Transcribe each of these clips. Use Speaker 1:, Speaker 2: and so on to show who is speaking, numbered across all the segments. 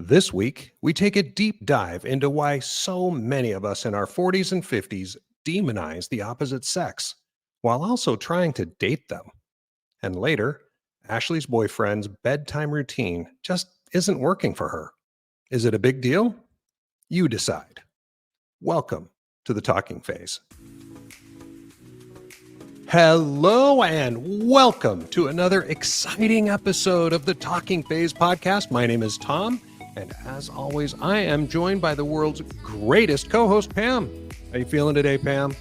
Speaker 1: This week, we take a deep dive into why so many of us in our 40s and 50s demonize the opposite sex while also trying to date them. And later, Ashley's boyfriend's bedtime routine just isn't working for her. Is it a big deal? You decide. Welcome to the talking phase. Hello and welcome to another exciting episode of the Talking Phase podcast. My name is Tom, and as always, I am joined by the world's greatest co-host, Pam. How you feeling today, Pam?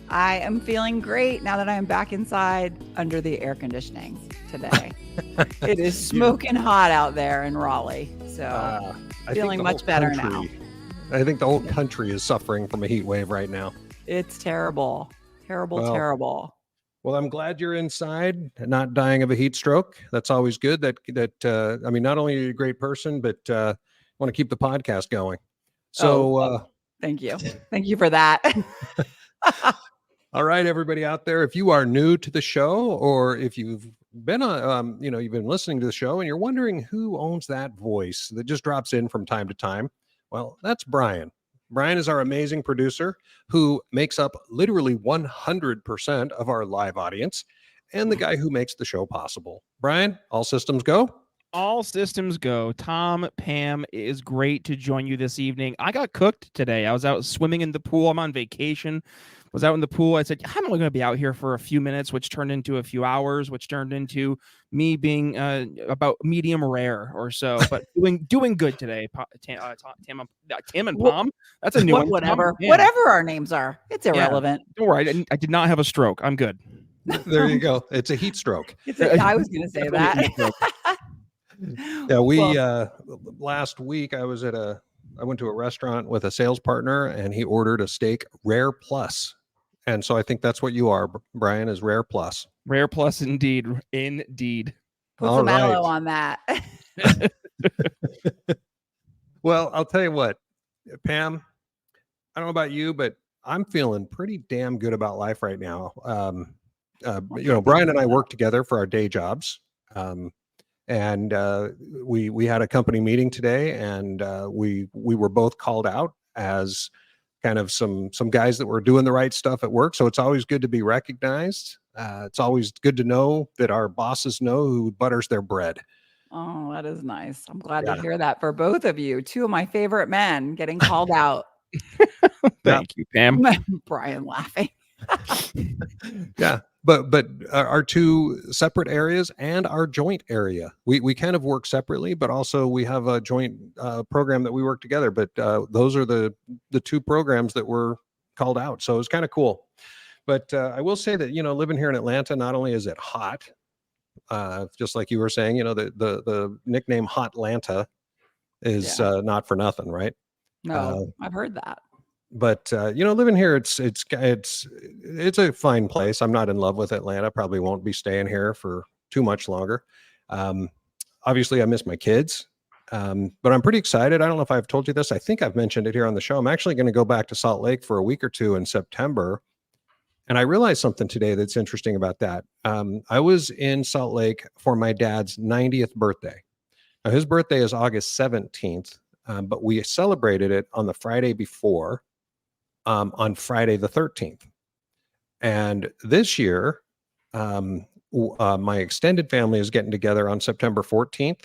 Speaker 2: I am feeling great now that I'm back inside under the air conditioning today. It is smoking hot out there in Raleigh, so feeling much better now.
Speaker 1: I think the whole country is suffering from a heat wave right now.
Speaker 2: It's terrible. Terrible.
Speaker 1: Well, I'm glad you're inside and not dying of a heat stroke. That's always good. I mean, not only are you a great person, but want to keep the podcast going. So
Speaker 2: thank you. Thank you for that.
Speaker 1: All right, everybody out there, if you are new to the show, or if you've been you've been listening to the show and you're wondering who owns that voice that just drops in from time to time, well, that's Brian. Brian is our amazing producer who makes up literally 100% of our live audience and the guy who makes the show possible. Brian, all systems go?
Speaker 3: All systems go. Tom, Pam, it is great to join you this evening. I got cooked today. I was out swimming in the pool. I'm on vacation. Was out in the pool. I said, I'm only going to be out here for a few minutes, which turned into a few hours, which turned into me being about medium rare or so, but doing good today. Tam and Pam. That's a new one.
Speaker 2: Whatever our names are. It's irrelevant.
Speaker 3: Yeah. Don't worry. I did not have a stroke. I'm good.
Speaker 1: There you go. It's a heat stroke.
Speaker 2: I was going to say that.
Speaker 1: Yeah, last week I went to a restaurant with a sales partner and he ordered a steak rare plus. And so I think that's what you are, Brian, is rare plus.
Speaker 3: Rare plus indeed.
Speaker 2: Put some aloe on that.
Speaker 1: Well, I'll tell you what, Pam, I don't know about you, but I'm feeling pretty damn good about life right now. Brian and I work together for our day jobs. And we had a company meeting today, and we were both called out as kind of some guys that were doing the right stuff at work. So it's always good to be recognized. It's always good to know that our bosses know who butters their bread.
Speaker 2: Oh, that is nice. I'm glad to hear that for both of you. Two of my favorite men getting called out.
Speaker 3: Thank you, Pam.
Speaker 2: Brian laughing.
Speaker 1: Yeah. But our two separate areas and our joint area, we kind of work separately, but also we have a joint program that we work together. But those are the two programs that were called out. So it's kind of cool. But I will say that, living here in Atlanta, not only is it hot, just like you were saying, the nickname Hot Lanta is not for nothing, right?
Speaker 2: No, I've heard that.
Speaker 1: But living here, it's a fine place. I'm not in love with Atlanta. Probably won't be staying here for too much longer. Obviously, I miss my kids, but I'm pretty excited. I don't know if I've told you this. I think I've mentioned it here on the show. I'm actually going to go back to Salt Lake for a week or two in September, and I realized something today that's interesting about that. I was in Salt Lake for my dad's 90th birthday. Now, his birthday is August 17th, but we celebrated it on the Friday before. On Friday the 13th. And this year, my extended family is getting together on September 14th.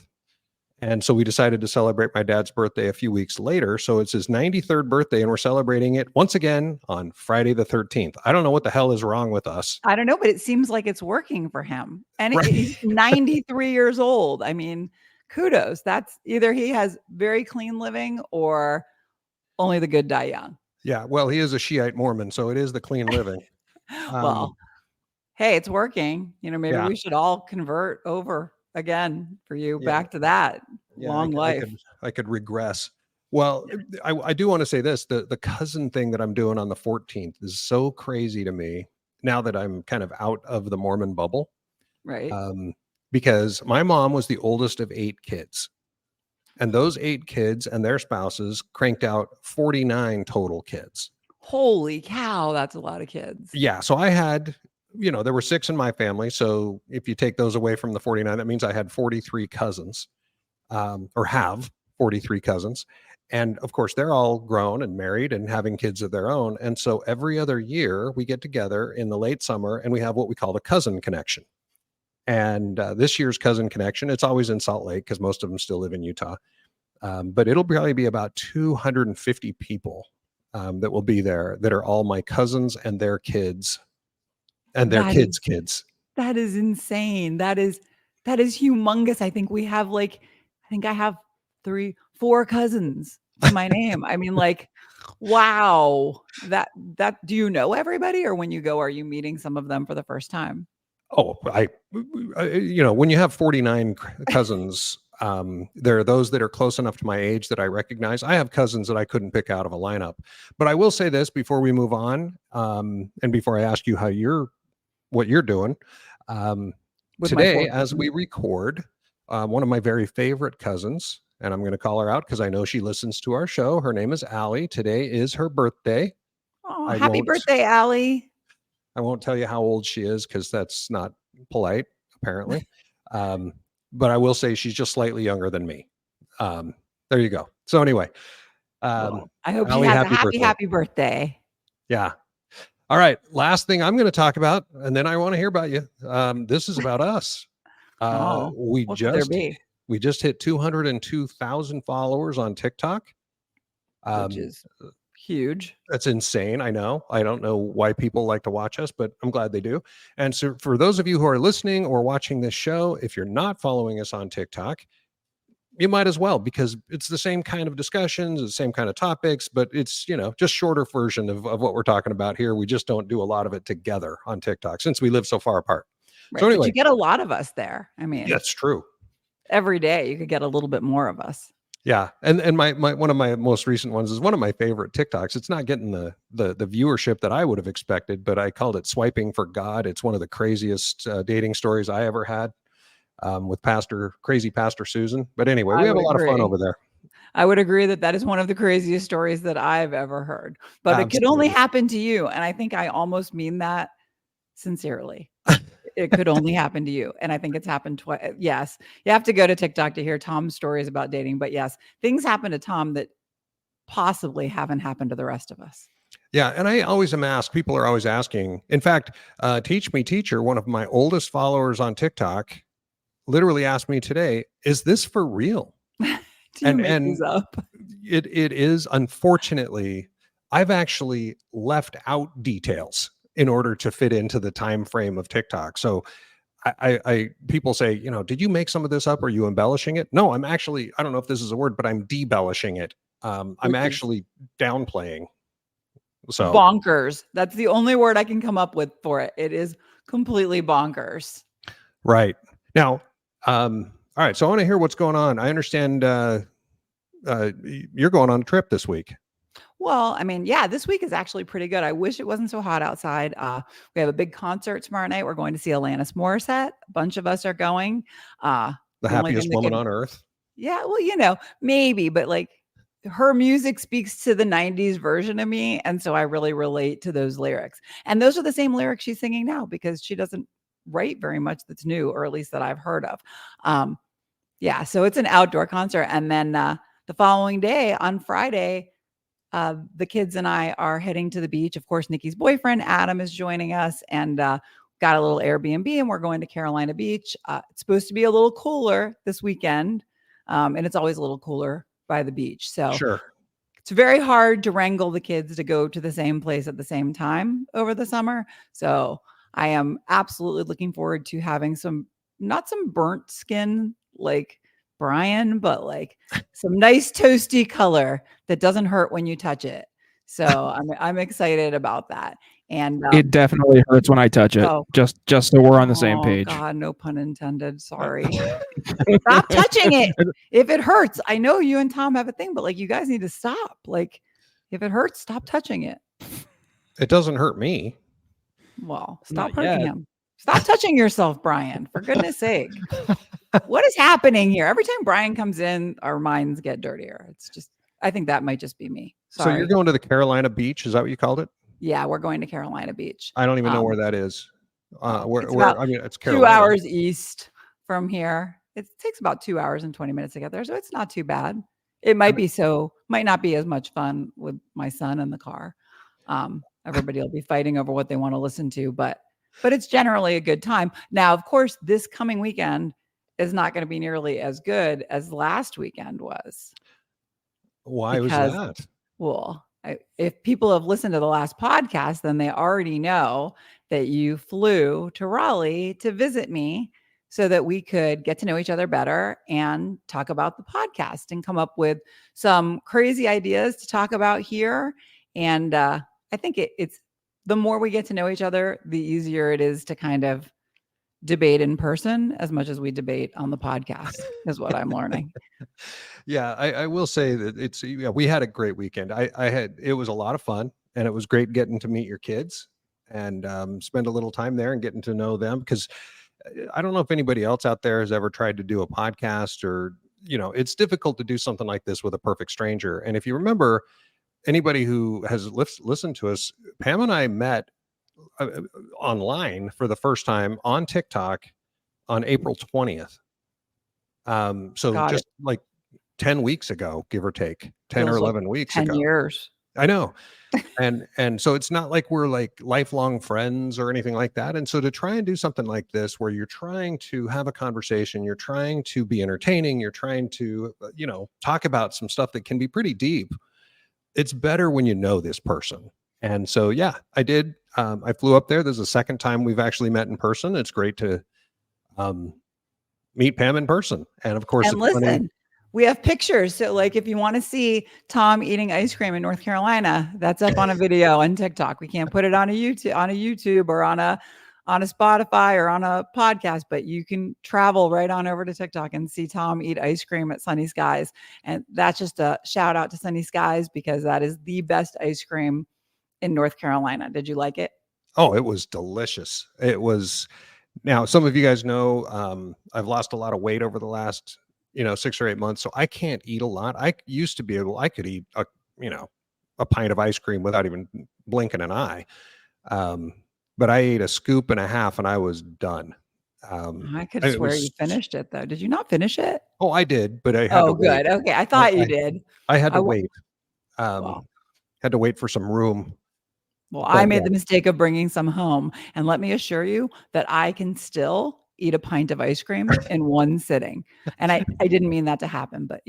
Speaker 1: And so we decided to celebrate my dad's birthday a few weeks later. So it's his 93rd birthday, and we're celebrating it once again on Friday the 13th. I don't know what the hell is wrong with us.
Speaker 2: I don't know, but it seems like it's working for him. And he's 93 years old. I mean, kudos. That's either he has very clean living or only the good die young.
Speaker 1: Yeah, well, he is a Shiite Mormon, so it is the clean living.
Speaker 2: Well, hey, it's working. Maybe we should all convert over again for you back to that long life.
Speaker 1: I could regress. Well, I do want to say this. The cousin thing that I'm doing on the 14th is so crazy to me now that I'm kind of out of the Mormon bubble.
Speaker 2: Right.
Speaker 1: Because my mom was the oldest of 8 kids. And those 8 kids and their spouses cranked out 49 total kids.
Speaker 2: Holy cow, that's a lot of kids.
Speaker 1: Yeah. So I had, there were 6 in my family. So if you take those away from the 49, that means I had 43 cousins, or have 43 cousins. And of course, they're all grown and married and having kids of their own. And so every other year we get together in the late summer and we have what we call the cousin connection. And this year's cousin connection, it's always in Salt Lake because most of them still live in Utah. But it'll probably be about 250 people that will be there that are all my cousins and their kids and their kids' kids.
Speaker 2: That is insane. That is humongous. I think I have 4 cousins to my name. I mean, like, wow. That do you know everybody, or when you go, are you meeting some of them for the first time?
Speaker 1: Oh, when you have 49 cousins, there are those that are close enough to my age that I recognize. I have cousins that I couldn't pick out of a lineup. But I will say this before we move on, and before I ask you what you're doing. Today, as we record, one of my very favorite cousins, and I'm going to call her out because I know she listens to our show. Her name is Allie. Today is her birthday.
Speaker 2: Oh, happy birthday, Allie.
Speaker 1: I won't tell you how old she is because that's not polite, apparently. But I will say she's just slightly younger than me. There you go. So anyway,
Speaker 2: well, I hope Allie, she has a happy birthday.
Speaker 1: Yeah. All right. Last thing I'm going to talk about, and then I want to hear about you. This is about us. We just hit 202,000 followers on TikTok.
Speaker 2: Which is huge.
Speaker 1: That's insane. I know. I don't know why people like to watch us, but I'm glad they do. And so for those of you who are listening or watching this show, if you're not following us on TikTok, you might as well, because it's the same kind of discussions, the same kind of topics, but it's, just shorter version of what we're talking about here. We just don't do a lot of it together on TikTok since we live so far apart.
Speaker 2: Right.
Speaker 1: So anyway,
Speaker 2: but you get a lot of us there. I mean,
Speaker 1: that's true.
Speaker 2: Every day you could get a little bit more of us.
Speaker 1: Yeah. And my one of my most recent ones is one of my favorite TikToks. It's not getting the viewership that I would have expected, but I called it Swiping for God. It's one of the craziest dating stories I ever had with crazy Pastor Susan. But anyway, we have a lot of fun over there.
Speaker 2: I would agree that is one of the craziest stories that I've ever heard, but Absolutely. It could only happen to you. And I think I almost mean that sincerely. It could only happen to you. And I think it's happened twice. Yes. You have to go to TikTok to hear Tom's stories about dating. But yes, things happen to Tom that possibly haven't happened to the rest of us.
Speaker 1: Yeah. And I always am asked, people are always asking. In fact, Teach Me Teacher, one of my oldest followers on TikTok, literally asked me today, is this for real?
Speaker 2: Do you make these up?
Speaker 1: It is. Unfortunately, I've actually left out details in order to fit into the time frame of TikTok. So I people say, did you make some of this up? Or are you embellishing it? No, I'm actually, I don't know if this is a word, but I'm debellishing it. I'm actually downplaying. So
Speaker 2: bonkers. That's the only word I can come up with for it. It is completely bonkers.
Speaker 1: Right. Now, all right. So I want to hear what's going on. I understand you're going on a trip this week.
Speaker 2: Well, I mean, yeah, this week is actually pretty good. I wish it wasn't so hot outside. We have a big concert tomorrow night. We're going to see Alanis Morissette. A bunch of us are going.
Speaker 1: The happiest woman on earth.
Speaker 2: Yeah, well, maybe, but like her music speaks to the 90s version of me. And so I really relate to those lyrics. And those are the same lyrics she's singing now because she doesn't write very much that's new, or at least that I've heard of. Yeah, so it's an outdoor concert. And then the following day on Friday, the kids and I are heading to the beach. Of course, Nikki's boyfriend, Adam, is joining us, and got a little Airbnb, and we're going to Carolina Beach. It's supposed to be a little cooler this weekend, and it's always a little cooler by the beach. So
Speaker 1: sure.
Speaker 2: It's very hard to wrangle the kids to go to the same place at the same time over the summer. So I am absolutely looking forward to having not some burnt skin like Brian, but like some nice toasty color that doesn't hurt when you touch it. So I'm excited about that. And
Speaker 3: it definitely hurts when I touch it. Just so we're on the same page.
Speaker 2: God, no pun intended. Sorry. Stop touching it. If it hurts, I know you and Tom have a thing, but like you guys need to stop. Like if it hurts, stop touching it.
Speaker 1: It doesn't hurt me.
Speaker 2: Well, stop hurting him. Stop touching yourself, Brian, for goodness sake. What is happening here? Every time Brian comes in, our minds get dirtier. It's just, I think that might just be me. Sorry.
Speaker 1: So you're going to the Carolina Beach. Is that what you called it?
Speaker 2: Yeah, we're going to Carolina Beach.
Speaker 1: I don't even know where that is. It's Carolina.
Speaker 2: 2 hours east from here. It takes about 2 hours and 20 minutes to get there. So it's not too bad. It might not be as much fun with my son in the car. Everybody will be fighting over what they want to listen to, but it's generally a good time. Now, of course, this coming weekend is not going to be nearly as good as last weekend was.
Speaker 1: Why was
Speaker 2: Because,
Speaker 1: that?
Speaker 2: well, if people have listened to the last podcast, then they already know that you flew to Raleigh to visit me so that we could get to know each other better and talk about the podcast and come up with some crazy ideas to talk about here. And I think it's the more we get to know each other, the easier it is to kind of debate in person as much as we debate on the podcast, is what I'm learning.
Speaker 1: Yeah, I will say that we had a great weekend. It was a lot of fun, and it was great getting to meet your kids and spend a little time there and getting to know them, because I don't know if anybody else out there has ever tried to do a podcast, or it's difficult to do something like this with a perfect stranger. And if you remember, anybody who has listened to us, Pam and I met online for the first time on TikTok on April 20th. So
Speaker 2: Got
Speaker 1: just
Speaker 2: it.
Speaker 1: like 10 weeks ago, give or take 10 or
Speaker 2: Feels like
Speaker 1: 11 weeks
Speaker 2: 10
Speaker 1: ago.
Speaker 2: years.
Speaker 1: I know. And so it's not like we're like lifelong friends or anything like that. And so to try and do something like this, where you're trying to have a conversation, you're trying to be entertaining, you're trying to, talk about some stuff that can be pretty deep. It's better when you know this person. And so, yeah, I did. I flew up there. This is the second time we've actually met in person. It's great to meet Pam in person. And of course,
Speaker 2: And listen, we have pictures. So like if you want to see Tom eating ice cream in North Carolina, that's up on a video on TikTok. We can't put it on a YouTube or on a Spotify or on a podcast, but you can travel right on over to TikTok and see Tom eat ice cream at Sunny Skies. And that's just a shout out to Sunny Skies, because that is the best ice cream in North Carolina. Did you like it?
Speaker 1: Oh, it was delicious. It was. Now, some of you guys know I've lost a lot of weight over the last 6 or 8 months, so I can't eat a lot. I used to be able. I could eat a pint of ice cream without even blinking an eye. But I ate a scoop and a half and I was done.
Speaker 2: I could
Speaker 1: It
Speaker 2: swear you
Speaker 1: was.
Speaker 2: finished it though. Did you not finish it?
Speaker 1: Oh, I did, but I had to wait.
Speaker 2: Good. Okay. I
Speaker 1: I,
Speaker 2: thought you
Speaker 1: I,
Speaker 2: did.
Speaker 1: I had
Speaker 2: I
Speaker 1: to
Speaker 2: wa-
Speaker 1: wait.
Speaker 2: Well,
Speaker 1: Had to wait for some room.
Speaker 2: I
Speaker 1: But
Speaker 2: made
Speaker 1: yeah.
Speaker 2: the mistake of bringing some home. And let me assure you that I can still eat a pint of ice cream in one sitting. And I didn't mean that to happen, but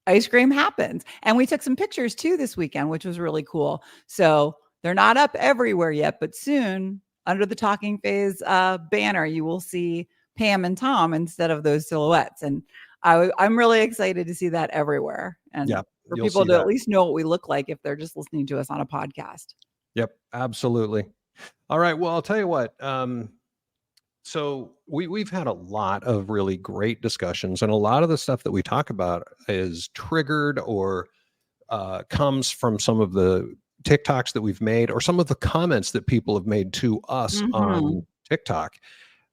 Speaker 2: ice cream happens. And we took some pictures too this weekend, which was really cool. So they're not up everywhere yet, but soon under the Talking Phase banner, you will see Pam and Tom instead of those silhouettes. And I'm really excited to see that everywhere. And
Speaker 1: Yeah,
Speaker 2: for
Speaker 1: you'll
Speaker 2: people
Speaker 1: see
Speaker 2: to at
Speaker 1: that.
Speaker 2: least know what we look like if they're just listening to us on a podcast.
Speaker 1: Yep, absolutely. All right. Well, I'll tell you what. So we've had a lot of really great discussions, and a lot of the stuff that we talk about is triggered or comes from some of the TikToks that we've made, or some of the comments that people have made to us on TikTok.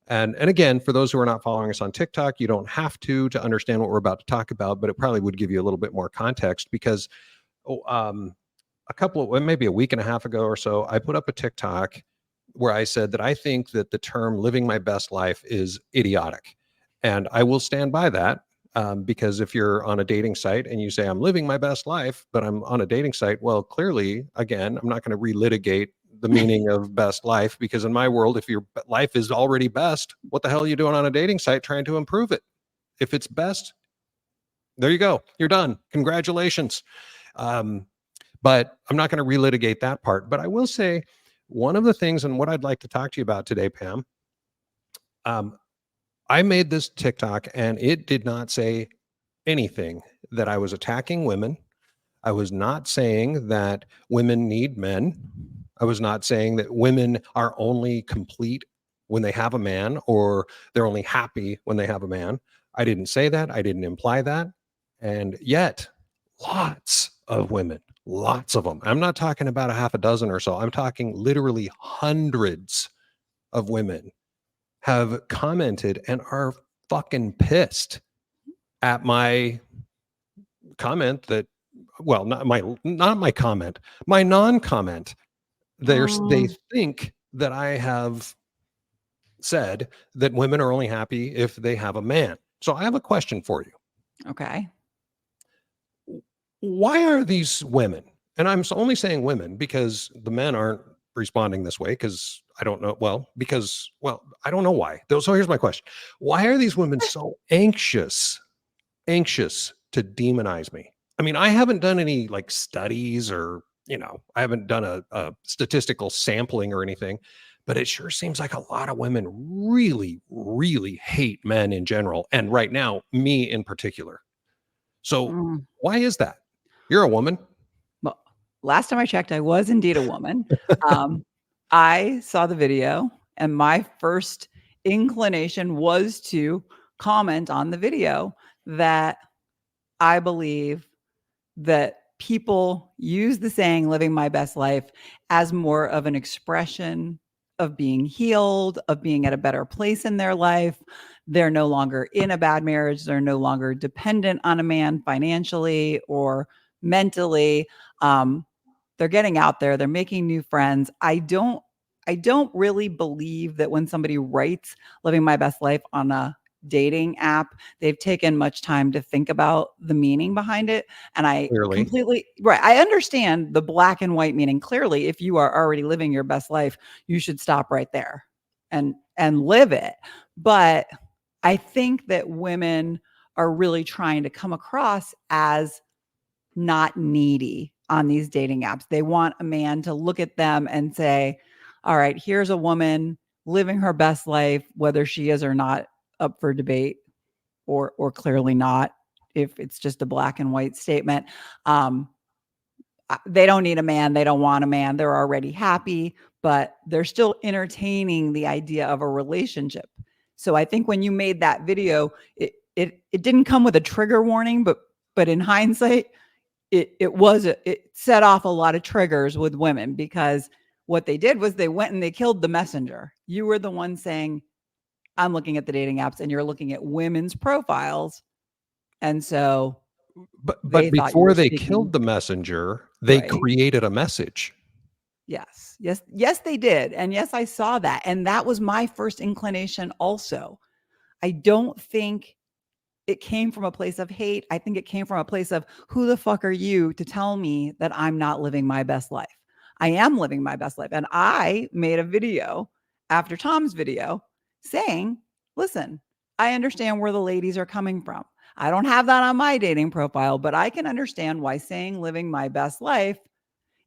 Speaker 1: And again, for those who are not following us on TikTok, you don't have to understand what we're about to talk about, but it probably would give you a little bit more context, because maybe a week and a half ago or so, I put up a TikTok where I said that I think that the term living my best life is idiotic. And I will stand by that, because if you're on a dating site and you say I'm living my best life, but I'm on a dating site, well, clearly, again, I'm not going to relitigate the meaning of best life, because in my world, if your life is already best, what the hell are you doing on a dating site trying to improve it? If it's best, there you go. You're done. Congratulations. But I'm not going to relitigate that part. But I will say one of the things, and what I'd like to talk to you about today, Pam, I made this TikTok and it did not say anything that I was attacking women. I was not saying that women need men. I was not saying that women are only complete when they have a man, or they're only happy when they have a man. I didn't say that. I didn't imply that. And yet, lots of women, lots of them. I'm not talking about a half a dozen or so. I'm talking literally hundreds of women have commented and are fucking pissed at my comment that, well, not my comment, my non-comment. They think that I have said that women are only happy if they have a man. So I have a question for you.
Speaker 2: Okay.
Speaker 1: why are these women, and I'm only saying women because the men aren't responding this way because I don't know. Well, I don't know why. So here's my question. Why are these women so anxious to demonize me? I mean, I haven't done any like studies or, I haven't done a statistical sampling or anything, but it sure seems like a lot of women really, really hate men in general. And right now, me in particular. So
Speaker 2: Mm.
Speaker 1: why is that? You're a woman.
Speaker 2: Well, last time I checked, I was indeed a woman. I saw the video, and my first inclination was to comment on the video that I believe that people use the saying living my best life as more of an expression of being healed, of being at a better place in their life. They're no longer in a bad marriage. They're no longer dependent on a man financially or mentally. They're getting out there. They're making new friends. I don't really believe that when somebody writes living my best life on a dating app, they've taken much time to think about the meaning behind it. And I
Speaker 1: Clearly.
Speaker 2: completely, right. I understand the black and white meaning. Clearly, if you are already living your best life, you should stop right there and live it. But I think that women are really trying to come across as not needy on these dating apps. They want a man to look at them and say, all right, here's a woman living her best life, whether she is or not up for debate, or clearly not, if it's just a black and white statement. They don't need a man. They don't want a man. They're already happy, but they're still entertaining the idea of a relationship. So I think when you made that video, it didn't come with a trigger warning, but in hindsight, it set off a lot of triggers with women, because what they did was they went and they killed the messenger. You were the one saying, I'm looking at the dating apps, and you're looking at women's profiles. And so
Speaker 1: But
Speaker 2: they thought you
Speaker 1: before
Speaker 2: were
Speaker 1: they
Speaker 2: speaking.
Speaker 1: killed the messenger, they
Speaker 2: Right.
Speaker 1: created a message.
Speaker 2: Yes, they did. And yes, I saw that. And that was my first inclination also. I don't think it came from a place of hate. I think it came from a place of, who the fuck are you to tell me that I'm not living my best life? I am living my best life. And I made a video after Tom's video saying, listen, I understand where the ladies are coming from. I don't have that on my dating profile, but I can understand why saying living my best life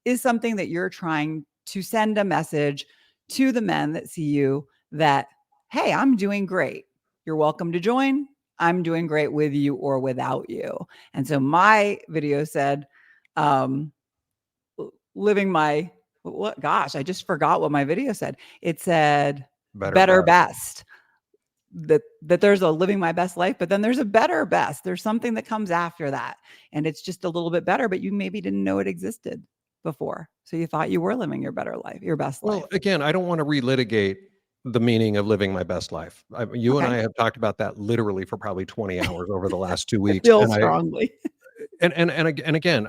Speaker 2: is something that you're trying to send a message to the men that see you that, hey, I'm doing great. You're welcome to join. I'm doing great with you or without you. And so my video said, living my, what, gosh, I just forgot what my video said. It said better best. That there's a living my best life, but then there's a better best. There's something that comes after that. And it's just a little bit better, but you maybe didn't know it existed before. So you thought you were living your better life, your best life.
Speaker 1: Well, again, I don't want to relitigate the meaning of living my best life. You and
Speaker 2: Okay.
Speaker 1: I have talked about that literally for probably 20 hours over the last 2
Speaker 2: I
Speaker 1: weeks.
Speaker 2: feel strongly.
Speaker 1: And again,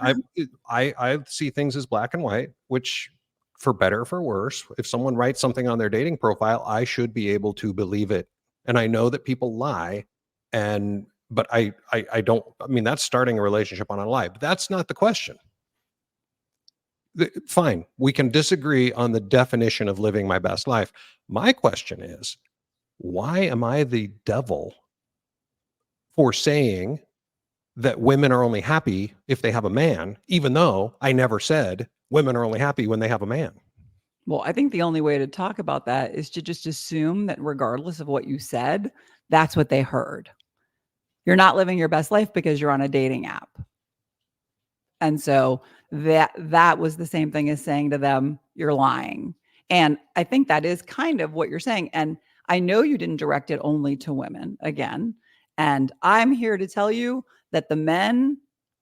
Speaker 1: I see things as black and white, which, for better or for worse, if someone writes something on their dating profile, I should be able to believe it. And I know that people lie, but I don't. I mean, that's starting a relationship on a lie, but that's not the question. Fine, we can disagree on the definition of living my best life. My question is, why am I the devil for saying that women are only happy if they have a man, even though I never said women are only happy when they have a man?
Speaker 2: Well, I think the only way to talk about that is to just assume that regardless of what you said, that's what they heard. You're not living your best life because you're on a dating app. And so that was the same thing as saying to them, you're lying. And I think that is kind of what you're saying. And I know you didn't direct it only to women again. And I'm here to tell you that the men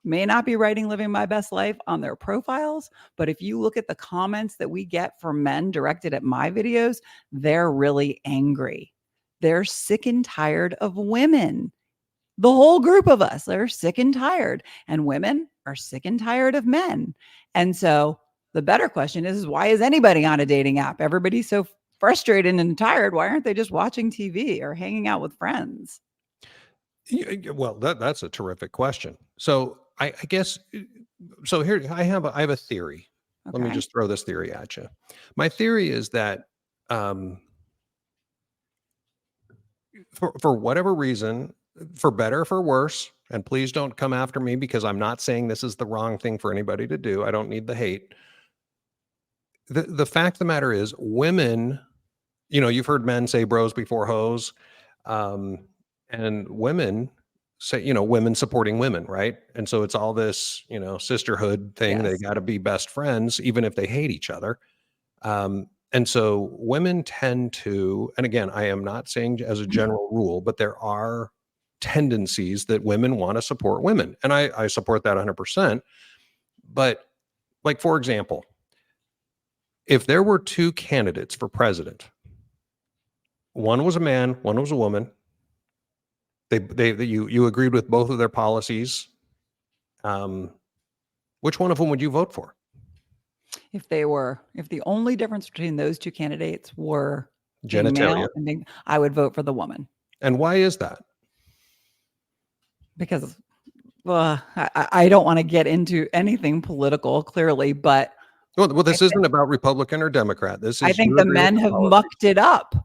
Speaker 2: may not be writing living my best life on their profiles, but if you look at the comments that we get from men directed at my videos, they're really angry. They're sick and tired of women. The whole group of us are sick and tired, and women are sick and tired of men. And so the better question is, why is anybody on a dating app? Everybody's so frustrated and tired. Why aren't they just watching TV or hanging out with friends?
Speaker 1: Well, that's a terrific question. So I guess so. Here I have a theory. Let me
Speaker 2: Okay.
Speaker 1: just throw this theory at you. My theory is that for whatever reason, for better or for worse, and please don't come after me because I'm not saying this is the wrong thing for anybody to do. I don't need the hate. The fact of the matter is, women, you've heard men say bros before hoes, and women say, women supporting women, right? And so it's all this, sisterhood thing. They
Speaker 2: Yes.
Speaker 1: got to be best friends, even if they hate each other. And so women tend to, and again, I am not saying as a general rule, but there are tendencies that women want to support women. And I support that 100%. But like, for example, if there were two candidates for president, one was a man, one was a woman, you agreed with both of their policies, which one of them would you vote for?
Speaker 2: If the only difference between those two candidates were being
Speaker 1: Genitalia.
Speaker 2: male and being, I would vote for the woman
Speaker 1: And why is that?
Speaker 2: because I don't want to get into anything political, clearly, but
Speaker 1: Well, this isn't about Republican or Democrat. This is
Speaker 2: I think
Speaker 1: you
Speaker 2: the
Speaker 1: agree with
Speaker 2: men
Speaker 1: the
Speaker 2: have
Speaker 1: policy.
Speaker 2: mucked it up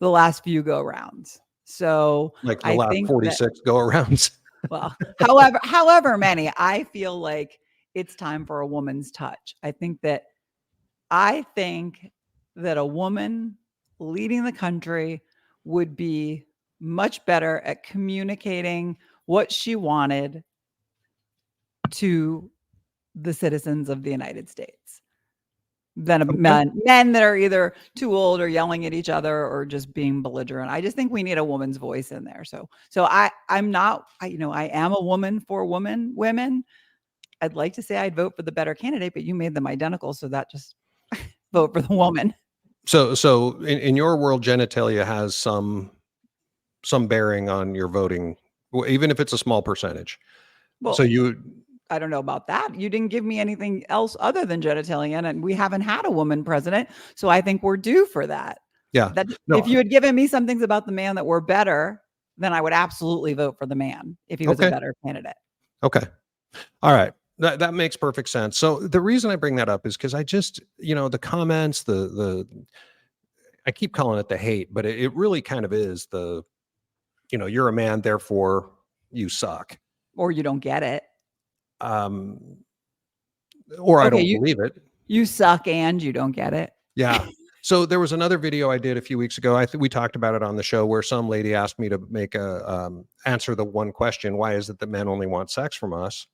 Speaker 2: the last few go rounds. So
Speaker 1: Like the
Speaker 2: I
Speaker 1: last
Speaker 2: think
Speaker 1: 46 go arounds.
Speaker 2: well, however many, I feel like it's time for a woman's touch. I think that a woman leading the country would be much better at communicating what she wanted to the citizens of the United States than men that are either too old or yelling at each other or just being belligerent. I just think we need a woman's voice in there. So I'm not, I am a woman for women. I'd like to say I'd vote for the better candidate, but you made them identical. So that just vote for the woman.
Speaker 1: So in your world, genitalia has some bearing on your voting, even if it's a small percentage.
Speaker 2: Well,
Speaker 1: So
Speaker 2: I don't know about that. You didn't give me anything else other than genitalia, and we haven't had a woman president. So I think we're due for that.
Speaker 1: yeah,
Speaker 2: If you had given me some things about the man that were better, then I would absolutely vote for the man if he was a better candidate.
Speaker 1: Okay. All right. That makes perfect sense. So the reason I bring that up is because I just, the comments, I keep calling it the hate, but it really kind of is you're a man, therefore you suck.
Speaker 2: Or you don't get it.
Speaker 1: Or I don't believe it.
Speaker 2: You suck and you don't get it.
Speaker 1: Yeah. So there was another video I did a few weeks ago. I think we talked about it on the show where some lady asked me to make answer the one question: why is it that men only want sex from us?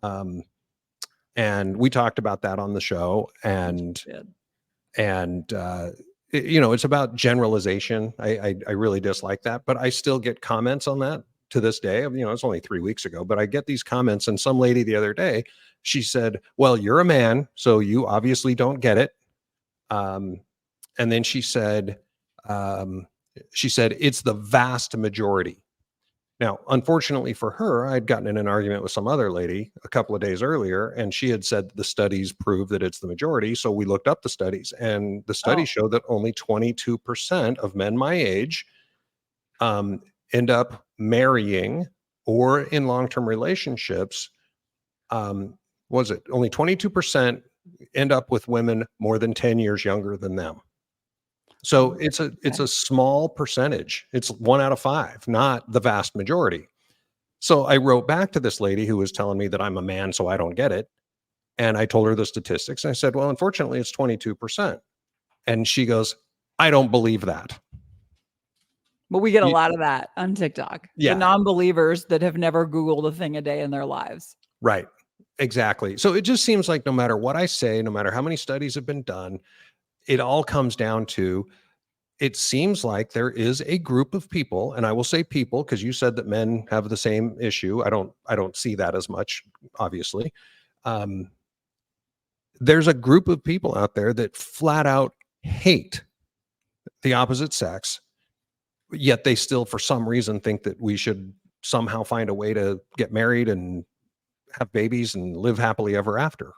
Speaker 1: And we talked about that on the show, and it's about generalization. I really dislike that, but I still get comments on that to this day. It's only 3 weeks ago, but I get these comments. And some lady the other day, she said, well, you're a man, so you obviously don't get it. And then she said, it's the vast majority. Now, unfortunately for her, I'd gotten in an argument with some other lady a couple of days earlier, and she had said the studies prove that it's the majority. So we looked up the studies, and the studies show that only 22% of men my age end up marrying or in long-term relationships. Was it only 22% end up with women more than 10 years younger than them? So it's a small percentage. It's 1 out of 5, not the vast majority. So I wrote back to this lady who was telling me that I'm a man, so I don't get it. And I told her the statistics. And I said, well, unfortunately, it's 22%. And she goes, I don't believe that.
Speaker 2: But we get a lot of that on TikTok.
Speaker 1: Yeah.
Speaker 2: The non-believers that have never Googled a thing a day in their lives.
Speaker 1: Right. Exactly. So it just seems like no matter what I say, no matter how many studies have been done, it all comes down to, it seems like there is a group of people, and I will say people because you said that men have the same issue. I don't see that as much, obviously. There's a group of people out there that flat out hate the opposite sex, yet they still, for some reason, think that we should somehow find a way to get married and have babies and live happily ever after.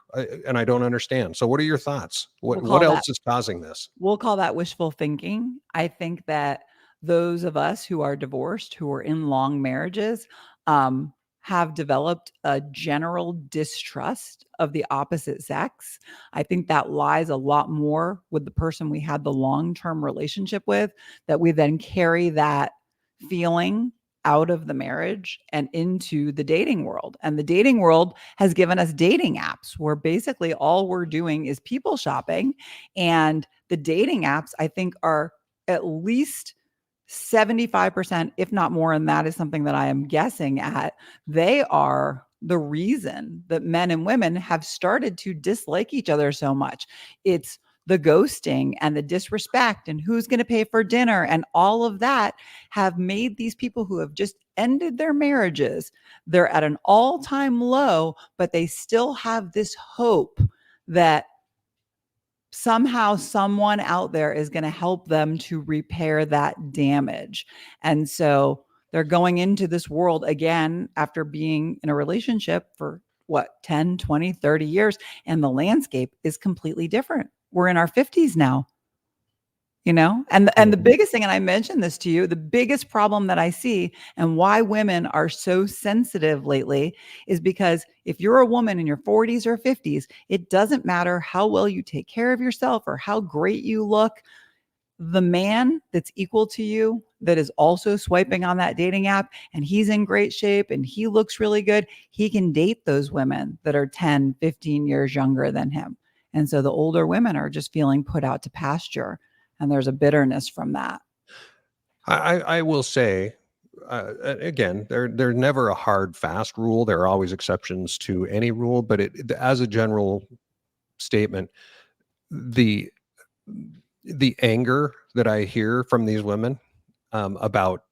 Speaker 1: And I don't understand. So what are your thoughts? What else is causing this?
Speaker 2: We'll call that wishful thinking. I think that those of us who are divorced, who are in long marriages, have developed a general distrust of the opposite sex. I think that lies a lot more with the person we had the long-term relationship with, that we then carry that feeling out of the marriage and into the dating world. And the dating world has given us dating apps where basically all we're doing is people shopping. And the dating apps, I think, are at least 75%, if not more, and that is something that I am guessing at, they are the reason that men and women have started to dislike each other so much. It's the ghosting and the disrespect and who's going to pay for dinner and all of that have made these people who have just ended their marriages, they're at an all-time low, but they still have this hope that somehow someone out there is going to help them to repair that damage. And so they're going into this world again after being in a relationship for what, 10, 20, 30 years. And the landscape is completely different. We're in our 50s now, you know, and the biggest thing, and I mentioned this to you, the biggest problem that I see and why women are so sensitive lately is because if you're a woman in your 40s or 50s, it doesn't matter how well you take care of yourself or how great you look. The man that's equal to you, that is also swiping on that dating app and he's in great shape and he looks really good, he can date those women that are 10, 15 years younger than him. And so the older women are just feeling put out to pasture. And there's a bitterness from that.
Speaker 1: I will say, again, there's never a hard, fast rule. There are always exceptions to any rule, but as a general statement, the anger that I hear from these women about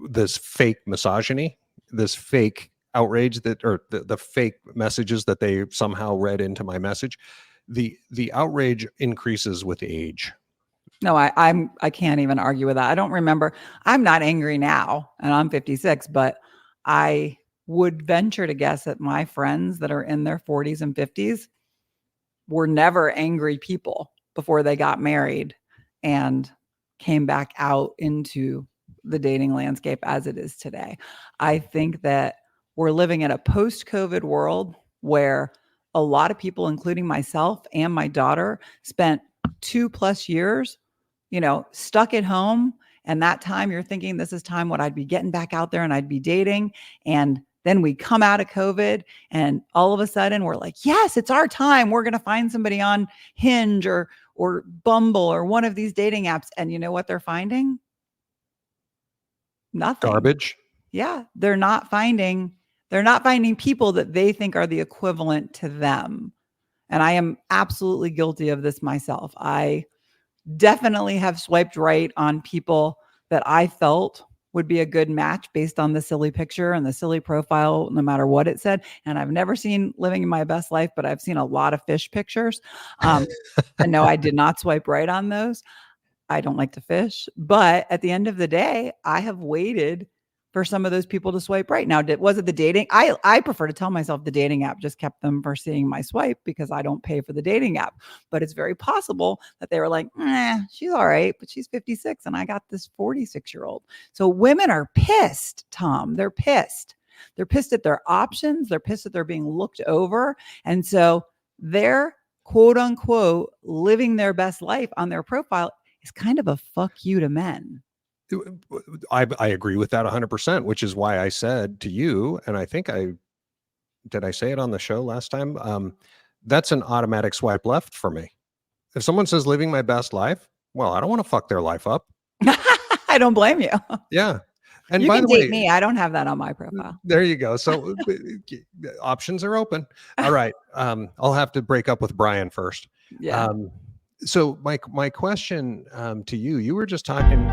Speaker 1: this fake misogyny, this fake outrage or the fake messages that they somehow read into my message, the outrage increases with age.
Speaker 2: No, I can't even argue with that. I don't remember. I'm not angry now and I'm 56, but I would venture to guess that my friends that are in their 40s and 50s were never angry people before they got married and came back out into the dating landscape as it is today. I think that we're living in a post-COVID world where a lot of people, including myself and my daughter, spent 2+ years, you know, stuck at home. And that time you're thinking this is time when I'd be getting back out there and I'd be dating. And then we come out of COVID and all of a sudden we're like, yes, it's our time. We're going to find somebody on Hinge or Bumble or one of these dating apps. And you know what they're finding? Nothing.
Speaker 1: Garbage.
Speaker 2: Yeah. They're not finding people that they think are the equivalent to them. And I am absolutely guilty of this myself. I definitely have swiped right on people that I felt would be a good match based on the silly picture and the silly profile, no matter what it said. And I've never seen Living in My Best Life, but I've seen a lot of fish pictures. And no, I did not swipe right on those. I don't like to fish, but at the end of the day, I have waited for some of those people to swipe right. Now, was it the dating? I prefer to tell myself the dating app just kept them for seeing my swipe because I don't pay for the dating app. But it's very possible that they were like, she's all right, but she's 56 and I got this 46-year-old. So women are pissed, Tom. They're pissed. They're pissed at their options. They're pissed that they're being looked over. And so they're quote unquote living their best life on their profile is kind of a fuck you to men.
Speaker 1: I agree with that 100%, which is why I said to you, and I think did I say it on the show last time? That's an automatic swipe left for me. If someone says living my best life, well, I don't want to fuck their life up.
Speaker 2: I don't blame you.
Speaker 1: Yeah. And
Speaker 2: you
Speaker 1: by
Speaker 2: can
Speaker 1: the
Speaker 2: date
Speaker 1: way,
Speaker 2: me. I don't have that on my profile.
Speaker 1: There you go. So options are open. All right. I'll have to break up with Brian first.
Speaker 2: Yeah.
Speaker 1: So my question to you were just talking.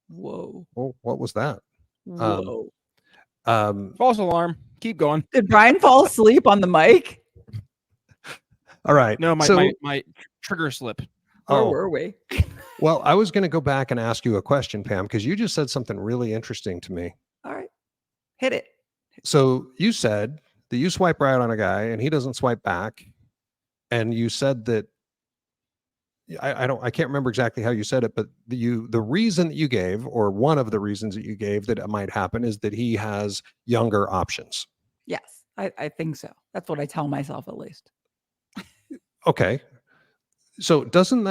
Speaker 2: Whoa.
Speaker 1: Oh, what was that?
Speaker 2: Whoa.
Speaker 3: False alarm. Keep going.
Speaker 2: Did Brian fall asleep on the mic?
Speaker 1: All right.
Speaker 3: No, my trigger slip.
Speaker 2: Where were we?
Speaker 1: Well, I was going to go back and ask you a question, Pam, because you just said something really interesting to me.
Speaker 2: All right. Hit it.
Speaker 1: So you said that you swipe right on a guy and he doesn't swipe back. And you said that I can't remember exactly how you said it, but the reason that you gave, or one of the reasons that you gave that it might happen, is that he has younger options.
Speaker 2: Yes, I think so. That's what I tell myself at least.
Speaker 1: Okay. So um, doesn't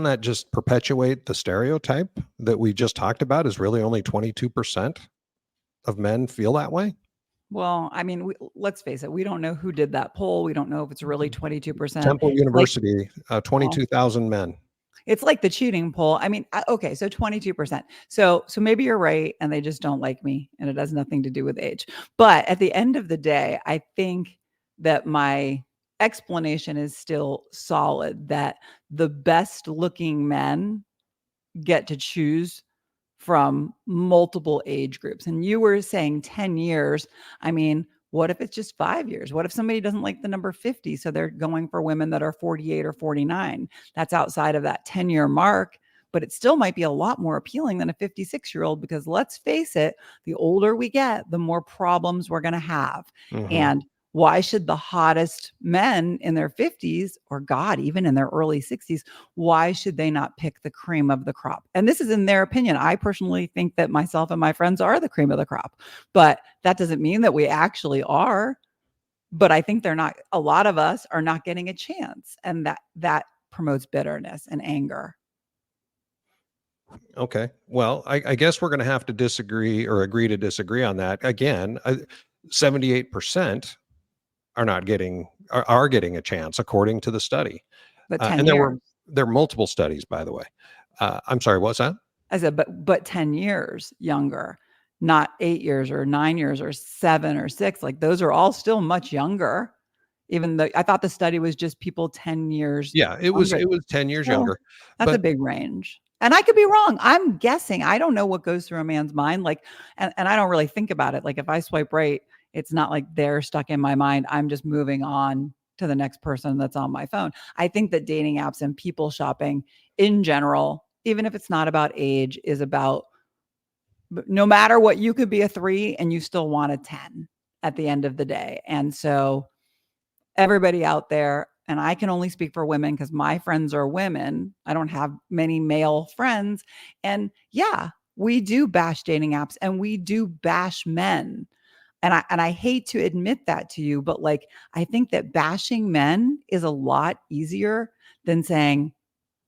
Speaker 1: that just perpetuate the stereotype that we just talked about, is really only 22% of men feel that way?
Speaker 2: Well, I mean, let's face it. We don't know who did that poll. We don't know if it's really 22%.
Speaker 1: Temple
Speaker 2: Like,
Speaker 1: University,
Speaker 2: well,
Speaker 1: 22,000 men.
Speaker 2: it's like the cheating poll. I mean, okay, so 22%. So maybe you're right, and they just don't like me, and it has nothing to do with age. But at the end of the day, I think that my explanation is still solid, that the best looking men get to choose from multiple age groups. And you were saying 10 years. I mean, what if it's just 5 years? What if somebody doesn't like the number 50? So they're going for women that are 48 or 49. That's outside of that 10-year mark, but it still might be a lot more appealing than a 56-year-old, because let's face it, the older we get, the more problems we're going to have.
Speaker 1: Mhm.
Speaker 2: And why should the hottest men in their 50s, or God, even in their early 60s, why should they not pick the cream of the crop? And this is in their opinion. I personally think that myself and my friends are the cream of the crop, but that doesn't mean that we actually are. But I think they're not, a lot of us are not getting a chance. And that promotes bitterness and anger.
Speaker 1: Okay. Well, I guess we're going to have to disagree, or agree to disagree on that. Again, 78% are getting a chance, according to the study.
Speaker 2: But 10
Speaker 1: And
Speaker 2: years.
Speaker 1: there are multiple studies, by the way. I'm sorry, what's that?
Speaker 2: I said, but 10 years younger, not 8 years or 9 years or 7 or 6. Like, those are all still much younger. Even though I thought the study was just people 10 years
Speaker 1: Yeah,
Speaker 2: younger.
Speaker 1: it was 10 years
Speaker 2: Well,
Speaker 1: younger.
Speaker 2: that's a
Speaker 1: But
Speaker 2: big range. And I could be wrong. I'm guessing. I don't know what goes through a man's mind. Like, and I don't really think about it. Like, if I swipe right, it's not like they're stuck in my mind. I'm just moving on to the next person that's on my phone. I think that dating apps and people shopping in general, even if it's not about age, is about, no matter what, you could be a 3 and you still want a 10 at the end of the day. And so everybody out there, and I can only speak for women because my friends are women. I don't have many male friends. And yeah, we do bash dating apps and we do bash men. And I hate to admit that to you, but like, I think that bashing men is a lot easier than saying,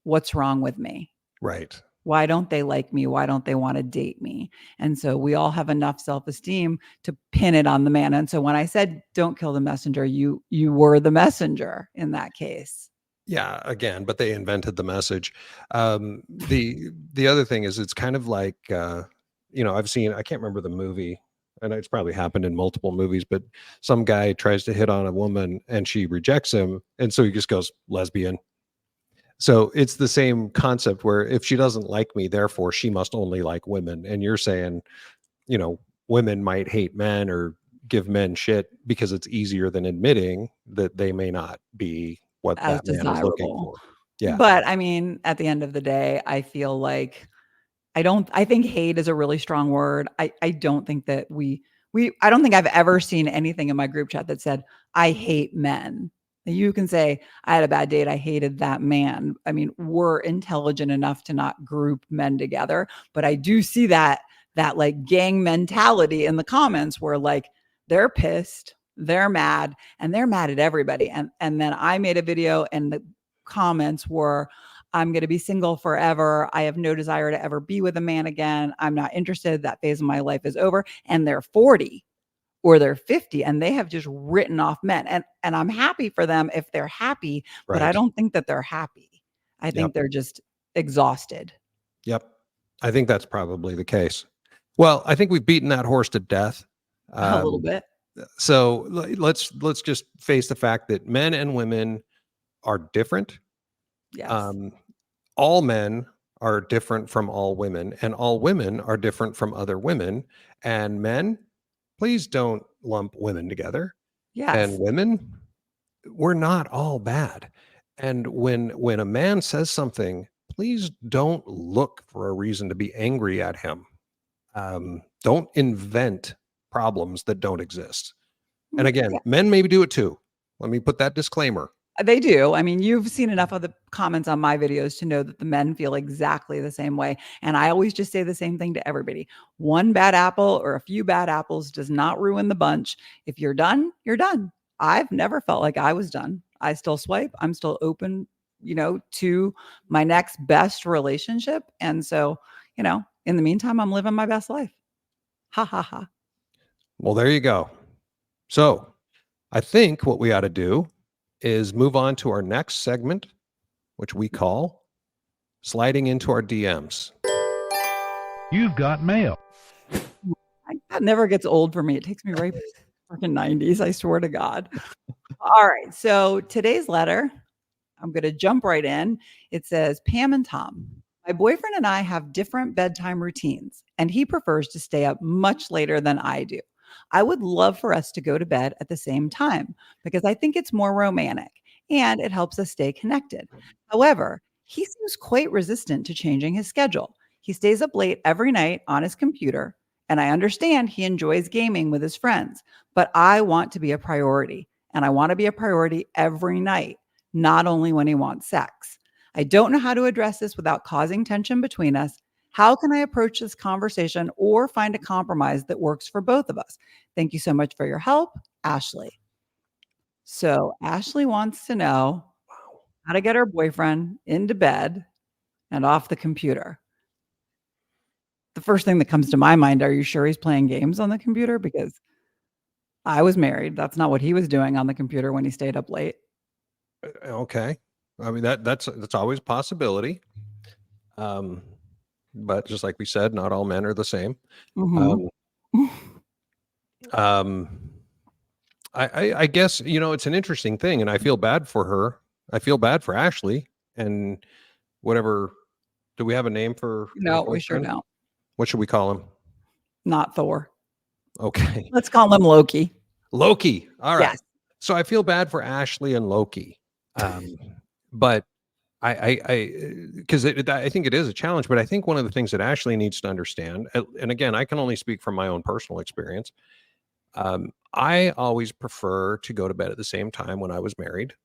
Speaker 2: what's wrong with me?
Speaker 1: right.
Speaker 2: Why don't they like me? Why don't they want to date me? And so we all have enough self-esteem to pin it on the man. And so when I said don't kill the messenger, you were the messenger in that case.
Speaker 1: Yeah, again, but they invented the message. The other thing is, it's kind of like, I can't remember the movie, and it's probably happened in multiple movies, but some guy tries to hit on a woman and she rejects him, and so he just goes lesbian. So it's the same concept, where if she doesn't like me, therefore she must only like women. And you're saying, you know, women might hate men or give men shit because it's easier than admitting that they may not be what
Speaker 2: As
Speaker 1: that man is looking
Speaker 2: desirable.
Speaker 1: for. Yeah.
Speaker 2: But I mean, at the end of the day, I feel like I think hate is a really strong word. I don't think that I don't think I've ever seen anything in my group chat that said, I hate men. You can say, I had a bad date, I hated that man. I mean, we're intelligent enough to not group men together, but I do see that like gang mentality in the comments, where like they're pissed, they're mad, and they're mad at everybody. And then I made a video and the comments were, I'm going to be single forever. I have no desire to ever be with a man again. I'm not interested. That phase of my life is over. And they're 40 or they're 50 and they have just written off men. And I'm happy for them if they're happy, but I
Speaker 1: Right.
Speaker 2: don't think that they're happy. I think
Speaker 1: Yep.
Speaker 2: they're just exhausted.
Speaker 1: Yep. I think that's probably the case. Well, I think we've beaten that horse to death.
Speaker 2: A little bit.
Speaker 1: So let's just face the fact that men and women are different.
Speaker 2: Yes.
Speaker 1: All men are different from all women, and all women are different from other women. And men, please don't lump women together.
Speaker 2: Yes.
Speaker 1: And women, we're not all bad. And when a man says something, please don't look for a reason to be angry at him. Don't invent problems that don't exist. And again,
Speaker 2: Yeah.
Speaker 1: men maybe do it too, Let me put that disclaimer.
Speaker 2: They do. I mean, you've seen enough of the comments on my videos to know that the men feel exactly the same way. And I always just say the same thing to everybody. One bad apple or a few bad apples does not ruin the bunch. If you're done, you're done. I've never felt like I was done. I still swipe. I'm still open, to my next best relationship. And so, in the meantime, I'm living my best life. Ha ha ha.
Speaker 1: Well, there you go. So I think what we ought to do is move on to our next segment, which we call sliding into our DMs.
Speaker 4: You've got mail.
Speaker 2: That never gets old for me. It takes me right back to the freaking 90s. I swear to God. All right. So today's letter, I'm going to jump right in. It says, Pam and Tom, my boyfriend and I have different bedtime routines, and he prefers to stay up much later than I do. I would love for us to go to bed at the same time because I think it's more romantic and it helps us stay connected. However, he seems quite resistant to changing his schedule. He stays up late every night on his computer, and I understand he enjoys gaming with his friends, but I want to be a priority, and I want to be a priority every night, not only when he wants sex. I don't know how to address this without causing tension between us. How can I approach this conversation or find a compromise that works for both of us? Thank you so much for your help, Ashley. So Ashley wants to know how to get her boyfriend into bed and off the computer. The first thing that comes to my mind, are you sure he's playing games on the computer? Because I was married. That's not what he was doing on the computer when he stayed up late.
Speaker 1: Okay. I mean, that's always a possibility. But just like we said, not all men are the same.
Speaker 2: Mhm.
Speaker 1: I guess, it's an interesting thing, and I feel bad for her. I feel bad for Ashley and whatever. Do we have a name for her
Speaker 2: No, we sure
Speaker 1: boyfriend?
Speaker 2: don't.
Speaker 1: What should we call him?
Speaker 2: Not Thor.
Speaker 1: Okay.
Speaker 2: Let's call him Loki.
Speaker 1: Loki. All right.
Speaker 2: Yes.
Speaker 1: So I feel bad for Ashley and Loki. But because I think it is a challenge, but I think one of the things that Ashley needs to understand, and again, I can only speak from my own personal experience. I always prefer to go to bed at the same time when I was married.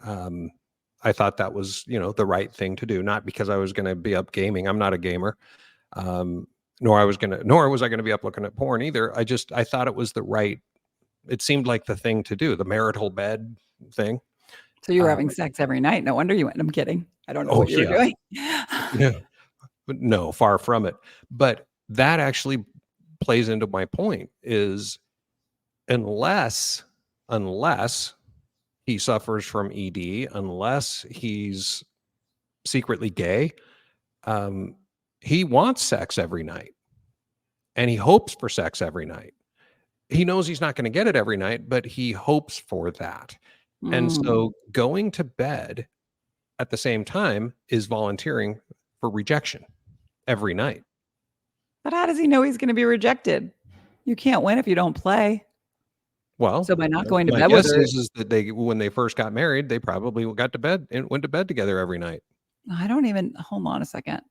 Speaker 1: I thought that was, the right thing to do, not because I was going to be up gaming. I'm not a gamer. Nor was I going to be up looking at porn either. I thought it was it seemed like the thing to do, the marital bed thing.
Speaker 2: So you were having sex every night. No wonder you went. I'm kidding. I don't know what you were doing.
Speaker 1: Yeah. But no, far from it. But that actually plays into my point is unless he suffers from ED, unless he's secretly gay, he wants sex every night and he hopes for sex every night. He knows he's not going to get it every night, but he hopes for that. And so going to bed at the same time is volunteering for rejection every night.
Speaker 2: But how does he know he's going to be rejected? You can't win if you don't play.
Speaker 1: Well,
Speaker 2: so by not going to
Speaker 1: my
Speaker 2: bed
Speaker 1: guess
Speaker 2: with her,
Speaker 1: is that when they first got married, they probably got to bed and went to bed together every night.
Speaker 2: I don't even, hold on a second.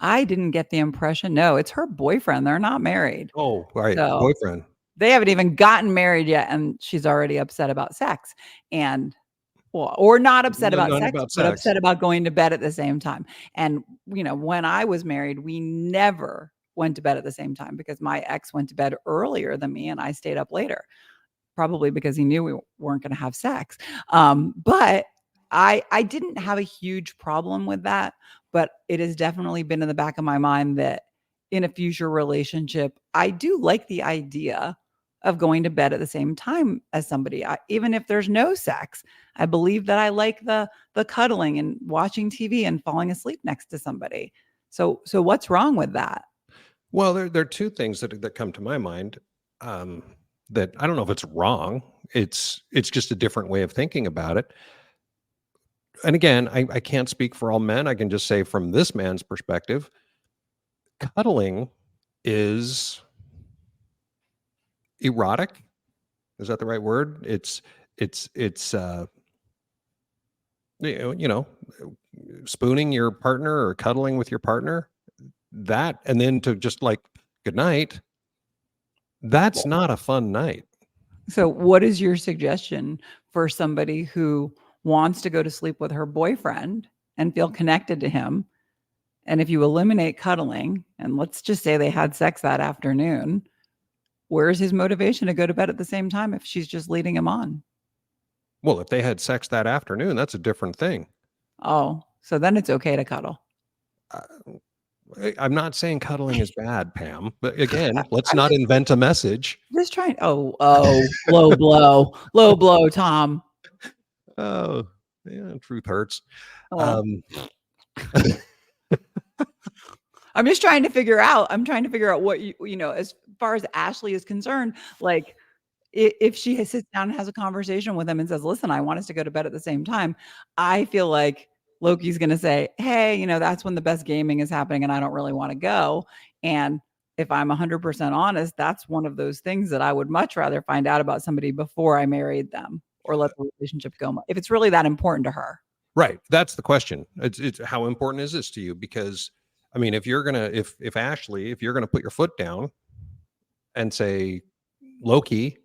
Speaker 2: I didn't get the impression. No, it's her boyfriend. They're not married.
Speaker 1: Oh, right.
Speaker 2: So
Speaker 1: Boyfriend.
Speaker 2: they haven't even gotten married yet. And she's already upset about sex or not upset about sex, but upset about going to bed at the same time. And, when I was married, we never went to bed at the same time because my ex went to bed earlier than me and I stayed up later, probably because he knew we weren't going to have sex. But I didn't have a huge problem with that, but it has definitely been in the back of my mind that in a future relationship, I do like the idea of going to bed at the same time as somebody. Even if there's no sex, I believe that I like the cuddling and watching TV and falling asleep next to somebody. So what's wrong with that?
Speaker 1: Well, there are two things that come to my mind. That I don't know if it's wrong. It's just a different way of thinking about it. And again, I can't speak for all men. I can just say from this man's perspective, cuddling is erotic. Is that the right word? It's spooning your partner or cuddling with your partner, that, and then to just like good night. That's not a fun night.
Speaker 2: So what is your suggestion for somebody who wants to go to sleep with her boyfriend and feel connected to him? And if you eliminate cuddling, and let's just say they had sex that afternoon, where's his motivation to go to bed at the same time if she's just leading him on?
Speaker 1: Well, if they had sex that afternoon, that's a different thing.
Speaker 2: Oh, so then it's okay to cuddle.
Speaker 1: I'm not saying cuddling is bad, Pam, but again, let's
Speaker 2: I'm
Speaker 1: not invent a message.
Speaker 2: just trying. Oh, low blow, Tom.
Speaker 1: Oh, yeah, truth hurts.
Speaker 2: Oh.
Speaker 1: Um,
Speaker 2: I'm just trying to figure out. I'm trying to figure out what you know, as far as Ashley is concerned, like if she sits down and has a conversation with him and says, "Listen, I want us to go to bed at the same time," I feel like Loki's going to say, "Hey, you know, that's when the best gaming is happening, and I don't really want to go." And if I'm 100% honest, that's one of those things that I would much rather find out about somebody before I married them or let the relationship go. If it's really that important to her.
Speaker 1: right. That's the question. It's how important is this to you? Because I mean, if you're gonna, if Ashley, if you're gonna put your foot down and say, Loki,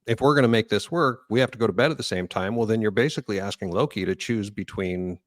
Speaker 1: if we're gonna make this work, we have to go to bed at the same time. Well, then you're basically asking Loki to choose between,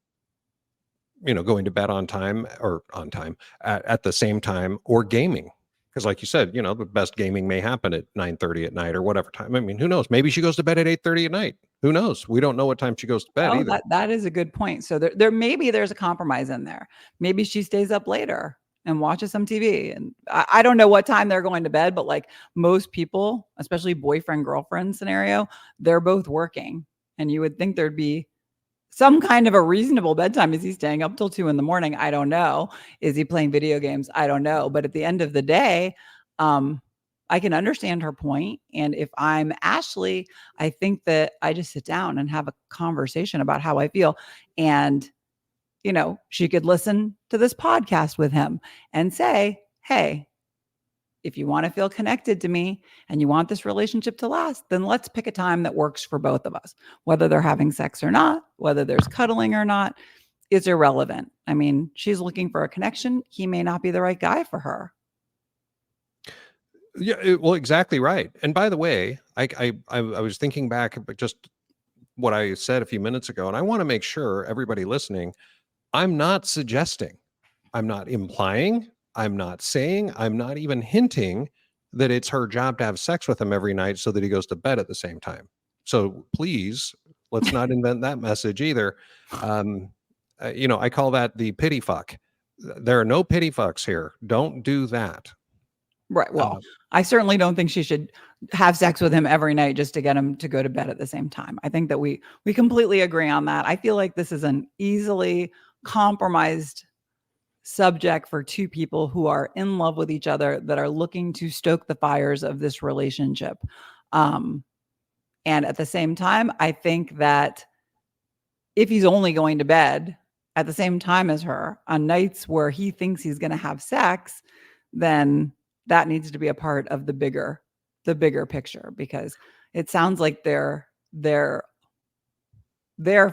Speaker 1: going to bed on time or on time at the same time or gaming. Because like you said, the best gaming may happen at 9:30 at night or whatever time. I mean, who knows? Maybe she goes to bed at 8:30 at night. Who knows? We don't know what time she goes to bed
Speaker 2: Oh,
Speaker 1: either.
Speaker 2: that is a good point. So there maybe there's a compromise in there. Maybe she stays up later and watches some TV. And I don't know what time they're going to bed, but like most people, especially boyfriend girlfriend scenario, they're both working. And you would think there'd be some kind of a reasonable bedtime. Is he staying up till 2 a.m? I don't know. Is he playing video games? I don't know. But at the end of the day, I can understand her point. And if I'm Ashley, I think that I just sit down and have a conversation about how I feel. And, she could listen to this podcast with him and say, "Hey, if you want to feel connected to me and you want this relationship to last, then let's pick a time that works for both of us, whether they're having sex or not, whether there's cuddling or not. It's irrelevant. I mean, she's looking for a connection. He may not be the right guy for her."
Speaker 1: Yeah, well, exactly right. And by the way, I was thinking back, but just what I said a few minutes ago, and I want to make sure everybody listening, I'm not suggesting, I'm not implying, I'm not saying, I'm not even hinting that it's her job to have sex with him every night so that he goes to bed at the same time. So please, let's not invent that message either. I call that the pity fuck. There are no pity fucks here. Don't do that.
Speaker 2: Right. Well, I certainly don't think she should have sex with him every night just to get him to go to bed at the same time. I think that we completely agree on that. I feel like this is an easily compromised subject for two people who are in love with each other, that are looking to stoke the fires of this relationship. And at the same time, I think that if he's only going to bed at the same time as her on nights where he thinks he's going to have sex, then that needs to be a part of the bigger picture, because it sounds like their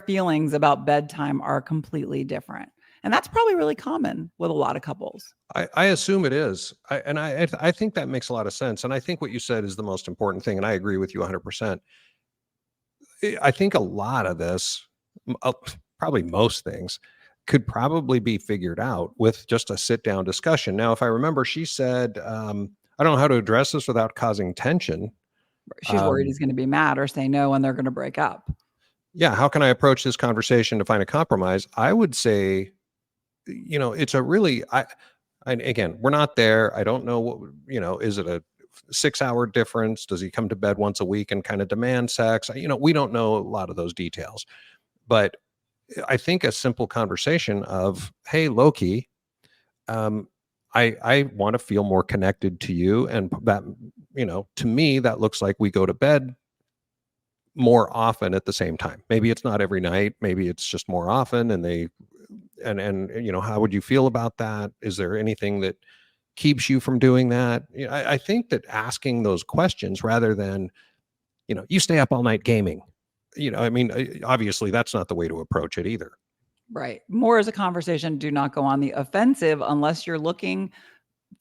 Speaker 2: feelings about bedtime are completely different. And that's probably really common with a lot of couples.
Speaker 1: I assume it is. I think that makes a lot of sense. And I think what you said is the most important thing. And I agree with you 100%. I think a lot of this, probably most things, could probably be figured out with just a sit down discussion. Now, if I remember, she said, I don't know how to address this without causing tension.
Speaker 2: She's worried he's going to be mad or say no and they're going to break up.
Speaker 1: Yeah. How can I approach this conversation to find a compromise? I would say, it's a really, again, we're not there. I don't know what, is it a 6-hour difference? Does he come to bed once a week and kind of demand sex? We don't know a lot of those details, but I think a simple conversation of, "Hey, Loki, I want to feel more connected to you. And that, to me, that looks like we go to bed more often at the same time. Maybe it's not every night. Maybe it's just more often. And how would you feel about that? Is there anything that keeps you from doing that?" I think that asking those questions rather than, you stay up all night gaming, obviously that's not the way to approach it either.
Speaker 2: Right. More as a conversation. Do not go on the offensive unless you're looking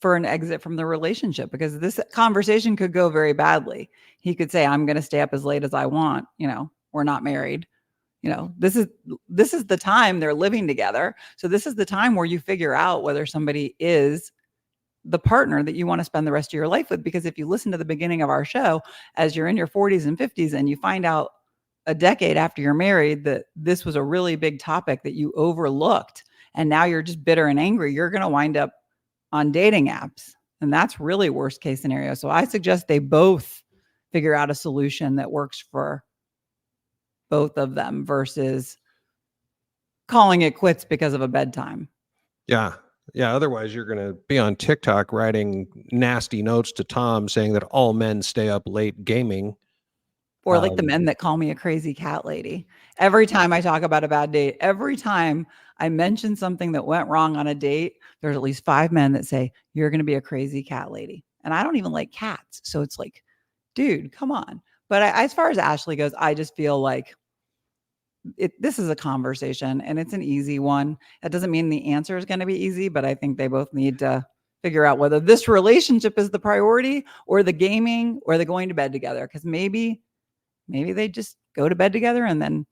Speaker 2: for an exit from the relationship, because this conversation could go very badly. He could say, I'm going to stay up as late as I want. We're not married. This is the time they're living together. So this is the time where you figure out whether somebody is the partner that you want to spend the rest of your life with. Because if you listen to the beginning of our show, as you're in your 40s and 50s and you find out a decade after you're married that this was a really big topic that you overlooked, and now you're just bitter and angry, you're going to wind up on dating apps. And that's really worst case scenario. So I suggest they both figure out a solution that works for both of them versus calling it quits because of a bedtime.
Speaker 1: Yeah. Otherwise, you're going to be on TikTok writing nasty notes to Tom saying that all men stay up late gaming.
Speaker 2: Or like the men that call me a crazy cat lady. Every time I talk about a bad date, every time I mention something that went wrong on a date, there's at least 5 men that say, you're going to be a crazy cat lady. And I don't even like cats. So it's like, dude, come on. But as far as Ashley goes, I just feel like this is a conversation and it's an easy one. That doesn't mean the answer is going to be easy, but I think they both need to figure out whether this relationship is the priority or the gaming or the going to bed together. Because maybe they just go to bed together and then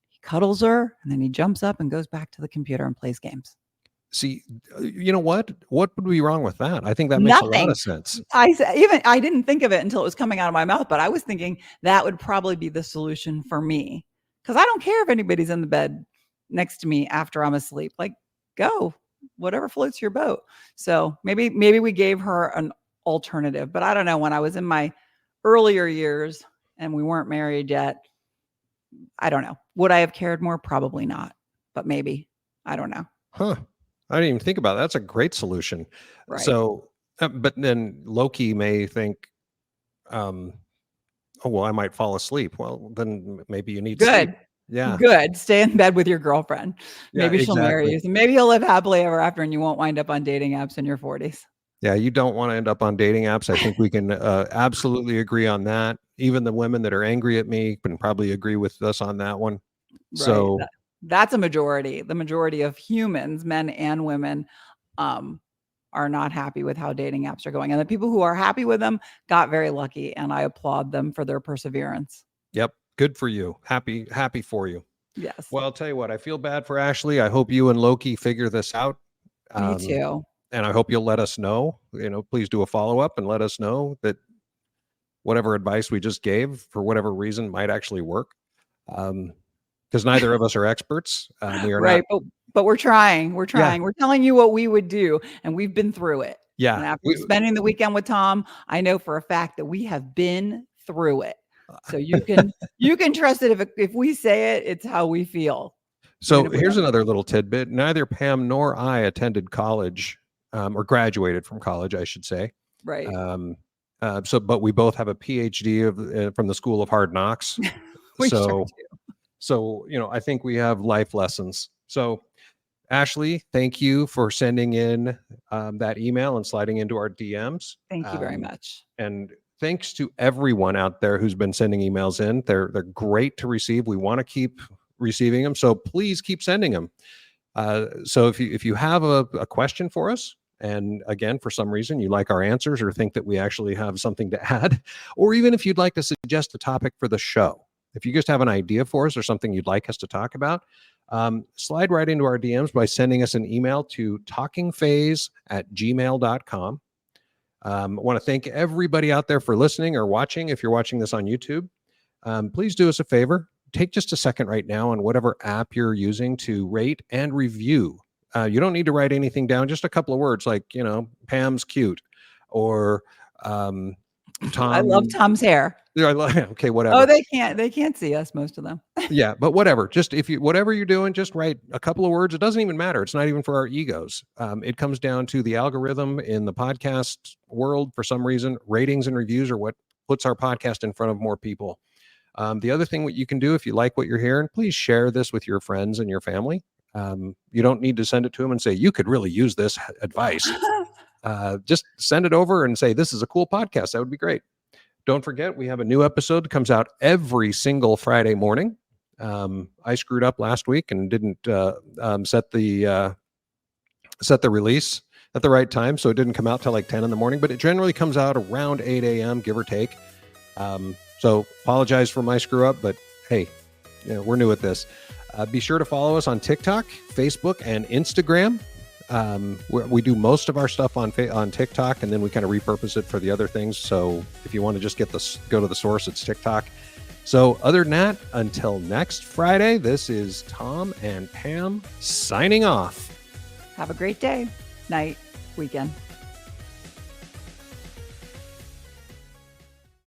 Speaker 2: he cuddles her and then he jumps up and goes back to the computer and plays games.
Speaker 1: See, you know what? What would be wrong with that? I think that makes a lot of sense.
Speaker 2: I didn't think of it until it was coming out of my mouth, but I was thinking that would probably be the solution for me. Because I don't care if anybody's in the bed next to me after I'm asleep. Like, go, whatever floats your boat. So maybe we gave her an alternative, but I don't know. When I was in my earlier years and we weren't married yet, I don't know. Would I have cared more? Probably not, but maybe. I don't know.
Speaker 1: Huh. I didn't even think about that. That's a great solution.
Speaker 2: Right.
Speaker 1: So, but then Loki may think, oh, well, I might fall asleep. Well, then maybe you need sleep. Yeah.
Speaker 2: Good. Stay in bed with your girlfriend. Maybe she'll marry you. So maybe you'll live happily ever after and you won't wind up on dating apps in your 40s.
Speaker 1: Yeah. You don't want to end up on dating apps. I think we can absolutely agree on that. Even the women that are angry at me can probably agree with us on that one. Right. So
Speaker 2: that's a majority. The majority of humans, men and women, are not happy with how dating apps are going. And the people who are happy with them got very lucky. And I applaud them for their perseverance.
Speaker 1: Yep. Good for you. Happy for you.
Speaker 2: Yes.
Speaker 1: Well, I'll tell you what, I feel bad for Ashley. I hope you and Loki figure this out.
Speaker 2: Me too.
Speaker 1: And I hope you'll let us know, please do a follow-up and let us know that whatever advice we just gave for whatever reason might actually work. Because neither of us are experts. We are
Speaker 2: right.
Speaker 1: not.
Speaker 2: But we're trying. We're trying.
Speaker 1: Yeah.
Speaker 2: We're telling you what we would do. And we've been through it.
Speaker 1: Yeah.
Speaker 2: And after spending the weekend with Tom, I know for a fact that we have been through it. So you can trust it. If we say it, it's how we feel.
Speaker 1: So here's another little tidbit. Neither Pam nor I attended college or graduated from college, I should say.
Speaker 2: Right.
Speaker 1: But we both have a PhD from the School of Hard Knocks. So, I think we have life lessons. So Ashley, thank you for sending in that email and sliding into our DMs.
Speaker 2: Thank you very much.
Speaker 1: And thanks to everyone out there who's been sending emails in. They're great to receive. We want to keep receiving them. So please keep sending them. So if you have a question for us, and again, for some reason you like our answers or think that we actually have something to add, or even if you'd like to suggest a topic for the show, if you just have an idea for us or something you'd like us to talk about, slide right into our DMs by sending us an email to talkingphase@gmail.com. I want to thank everybody out there for listening or watching. If you're watching this on YouTube, please do us a favor. Take just a second right now on whatever app you're using to rate and review. You don't need to write anything down, just a couple of words like, Pam's cute, or Tom.
Speaker 2: I love Tom's hair.
Speaker 1: Okay, whatever.
Speaker 2: Oh, they can't see us, most of them.
Speaker 1: Yeah, but whatever. Just whatever you're doing, just write a couple of words. It doesn't even matter. It's not even for our egos. It comes down to the algorithm in the podcast world. For some reason, ratings and reviews are what puts our podcast in front of more people. The other thing what you can do, if you like what you're hearing, please share this with your friends and your family. You don't need to send it to them and say, you could really use this advice. Just send it over and say, this is a cool podcast. That would be great. Don't forget, we have a new episode that comes out every single Friday morning. I screwed up last week and didn't set the release. at the right time, so it didn't come out till like 10 in the morning, but it generally comes out around 8 a.m., give or take. So apologize for my screw up, but hey, we're new at this. Be sure to follow us on TikTok, Facebook, and Instagram. We do most of our stuff on TikTok, and then we kind of repurpose it for the other things. So if you want to just go to the source, it's TikTok. So other than that, until next Friday, this is Tom and Pam signing off.
Speaker 2: Have a great day, night, weekend.